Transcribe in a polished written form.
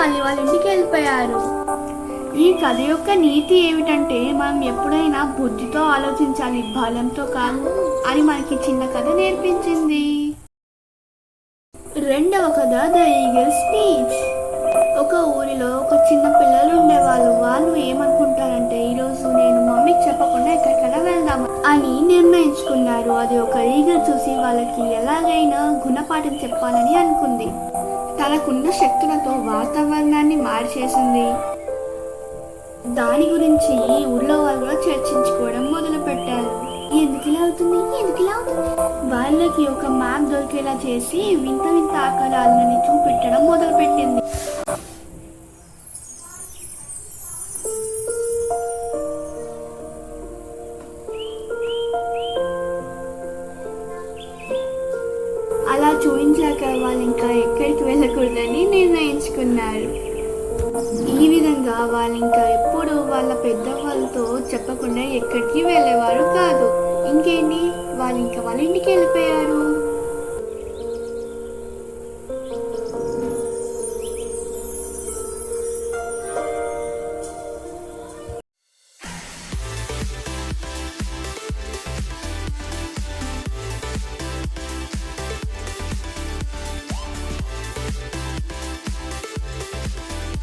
వాళ్ళ ఇంటికి వెళ్ళిపోయారు. ఈ కథ యొక్క నీతి ఏమిటంటే మనం ఎప్పుడైనా బుద్ధితో ఆలోచించాలి, బలంతో కాదు అని మనకి చిన్న కథ నేర్పించింది. రెండవ కథ ద ఈగల్ స్పీచ్. ఒక ఊరిలో ఒక చిన్న పిల్లలు ఉండేవాళ్ళు. వాళ్ళు ఏమనుకుంటారంటే ఈరోజు నేను మమ్మీకి చెప్పకుండా ఎక్కడికైనా వెళ్దాం అని నిర్ణయించుకున్నారు. అది ఒక ఈగల్ చూసి వాళ్ళకి ఎలాగైనా గుణపాఠం చెప్పాలని అనుకుంది. తనకున్న శక్తులతో వాతావరణాన్ని మార్చేసింది. దాని గురించి ఊళ్ళో వాళ్ళు కూడా చర్చించుకోవడం మొదలు పెట్టారు. ఎందుకు ఇలా అవుతుంది, వాళ్ళకి ఒక మ్యాప్ దొరికేలా చేసి వింత వింత ఆకారాలని చూపెట్టడం మొదలు పెట్టింది. అలా చూపించాక వాళ్ళు ఇంకా ఎక్కడికి వెళ్ళకూడదని నిర్ణయించుకున్నారు. ఈ విధంగా వాళ్ళు ఇంకా ఎప్పుడు వాళ్ళ పెద్దవాళ్ళతో చెప్పకుండా ఎక్కడికి వెళ్ళేవారు కాదు. ఇంకేంటి, వాళ్ళు ఇంకా వాళ్ళ ఇంటికి వెళ్ళిపోయారు.